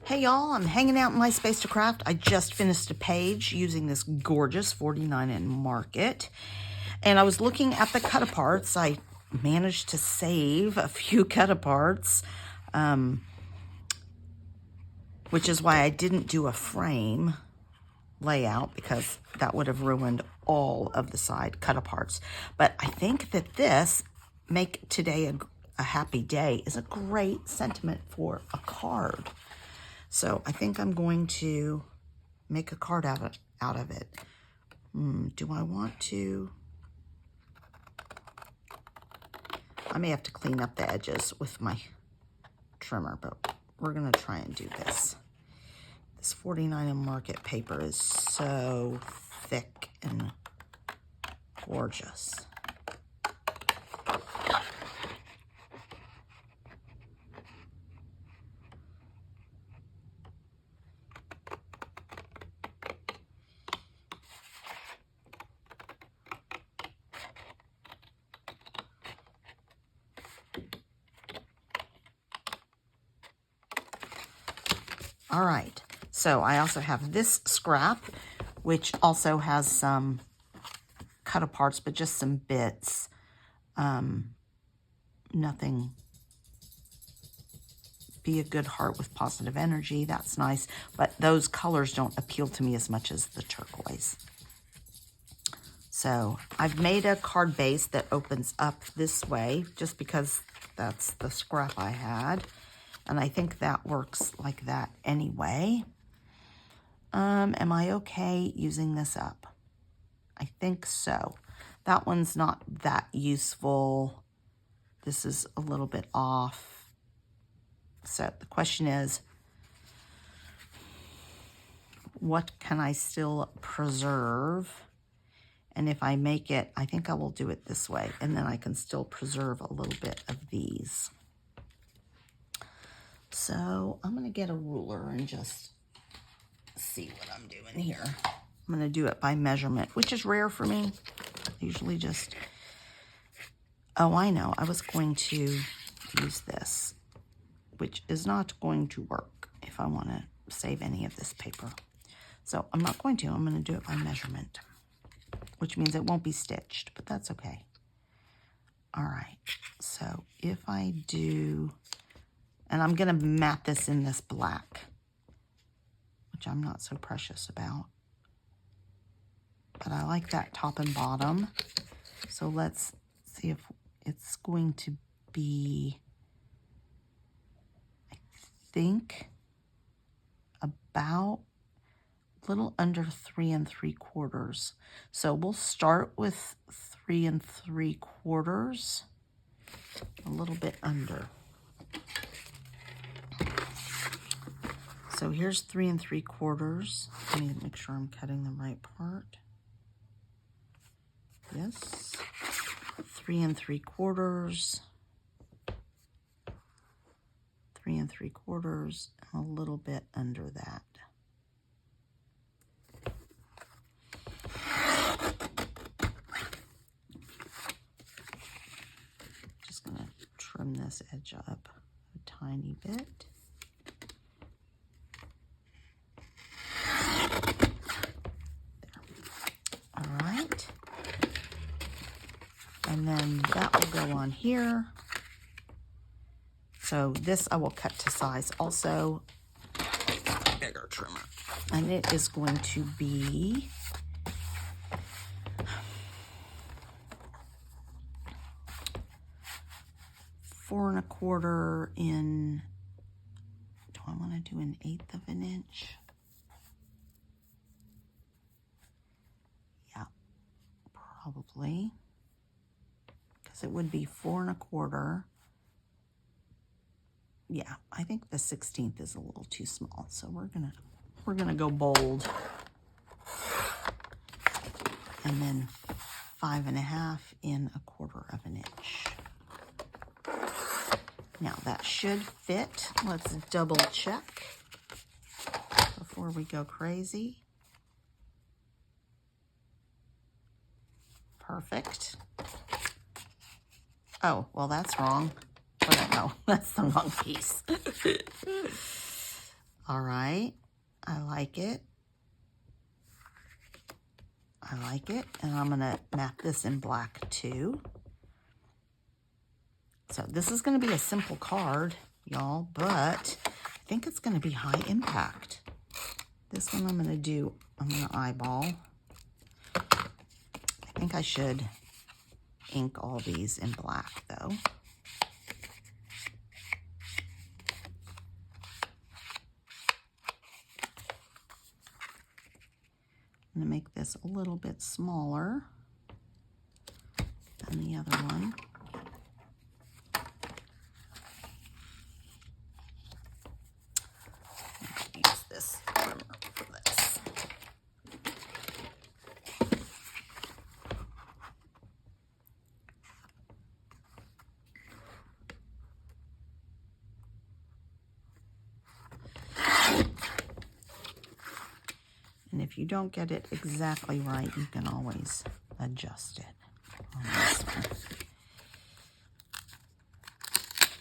Hey y'all, I'm hanging out in my space to craft. I just finished a page using this gorgeous 49 in Market. And I was looking at the cut-aparts. I managed to save a few cut-aparts, which is why I didn't do a frame layout, because that would have ruined all of the side cut-aparts. But I think that this, make today a happy day, is a great sentiment for a card. So I think I'm going to make a card out of it. Do I want to? I may have to clean up the edges with my trimmer, but we're going to try and do this. This 49 in Market paper is so thick and gorgeous. All right, so I also have this scrap, which also has some cut-aparts, but just some bits. Nothing. Be a good heart with positive energy. That's nice, but those colors don't appeal to me as much as the turquoise. So I've made a card base that opens up this way, just because that's the scrap I had. And I think that works like that anyway. Am I okay using this up? I think so. That one's not that useful. This is a little bit off. So the question is, what can I still preserve? And if I make it, I think I will do it this way. And then I can still preserve a little bit of these. So I'm going to get a ruler and just see what I'm doing here. I'm going to do it by measurement, which is rare for me. Usually just, oh, I know. I was going to use this, which is not going to work if I want to save any of this paper. So I'm not going to. I'm going to do it by measurement, which means it won't be stitched, but that's okay. All right. So if I do... And I'm going to mat this in this black, which I'm not so precious about. But I like that top and bottom. So let's see if it's going to be, I think, about a little under 3 3/4. So we'll start with 3 3/4, a little bit under. So here's 3 3/4. I need to make sure I'm cutting the right part. Yes. 3 3/4. 3 3/4, and a little bit under that. Just gonna trim this edge up a tiny bit. And then that will go on here. So this I will cut to size also. Bigger trimmer. And it is going to be four and a quarter in, do I want to do 1/8 of an inch? Yeah, probably. It would be 4 1/4. Yeah, I think the 1/16 is a little too small, so we're gonna go bold, and then 5 1/2 in 1/4 of an inch. Now that should fit. Let's double check before we go crazy. Perfect. Oh, well, that's wrong. Oh, no, that's the wrong piece. All right, I like it. I like it, and I'm gonna map this in black too. So this is gonna be a simple card, y'all, but I think it's gonna be high impact. This one I'm gonna eyeball. I think I should ink all these in black though. I'm gonna make this a little bit smaller than the other one. Use this trimmer for this. And if you don't get it exactly right, you can always adjust it on this one.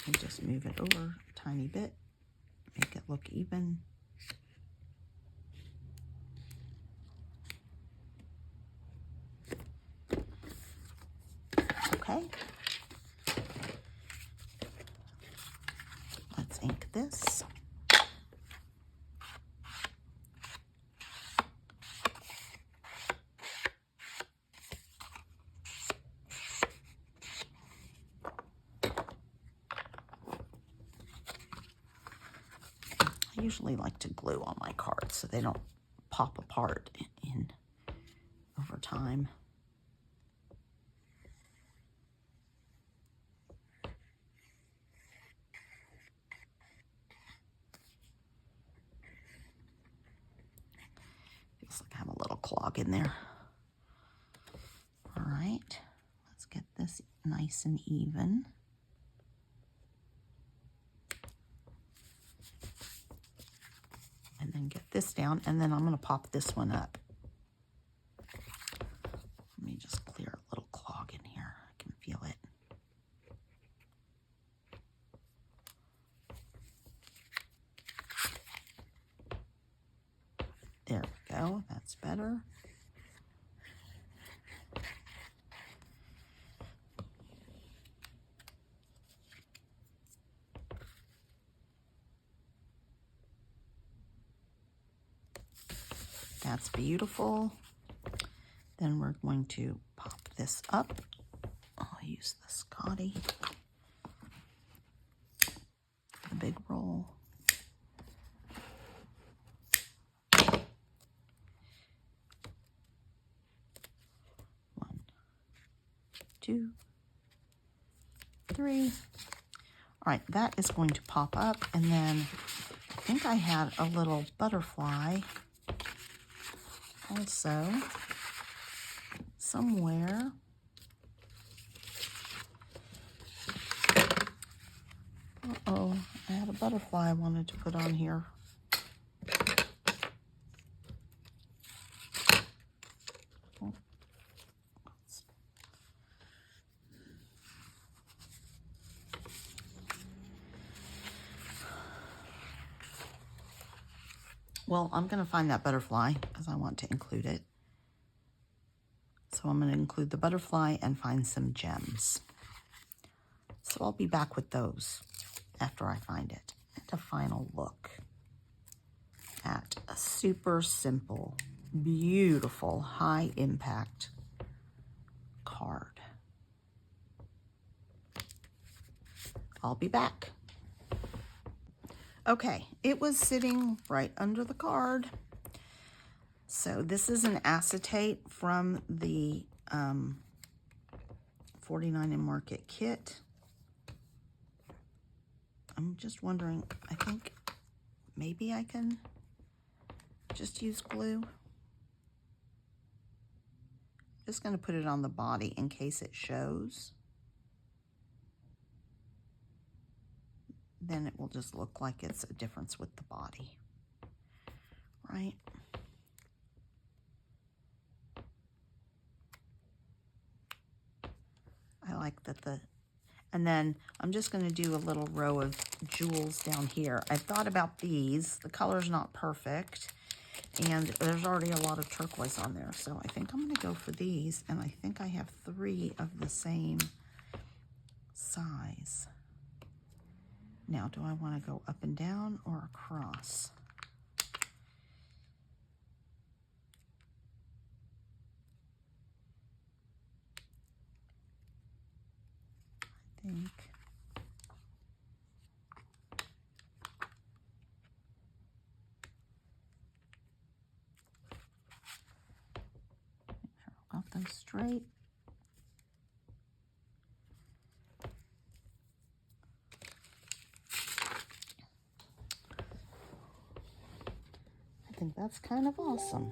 You just move it over a tiny bit, make it look even. Okay. Let's ink this. I usually like to glue on my cards so they don't pop apart in over time. Feels like I have a little clog in there. All right, let's get this nice and even. And then get this down, and then I'm going to pop this one up. Let me just clear a little clog in here. I can feel it. There we go. That's better. That's beautiful. Then we're going to pop this up. I'll use the Scotty, the big roll. One, two, three. All right, that is going to pop up, and then I think I had a little butterfly also somewhere. Uh-oh, I had a butterfly I wanted to put on here. Well, I'm going to find that butterfly because I want to include it. So I'm going to include the butterfly and find some gems. So I'll be back with those after I find it. And a final look at a super simple, beautiful, high impact card. I'll be back. Okay, it was sitting right under the card. So this is an acetate from the 49 and Market kit. I'm just wondering, I think maybe I can just use glue. Just going to put it on the body in case it shows. Then it will just look like it's a difference with the body, right? I like that And then I'm just going to do a little row of jewels down here. I've thought about these. The color's not perfect. And there's already a lot of turquoise on there. So I think I'm going to go for these. And I think I have 3 of the same size. Now, do I want to go up and down or across? I think. Make sure I got them straight. I think that's kind of awesome.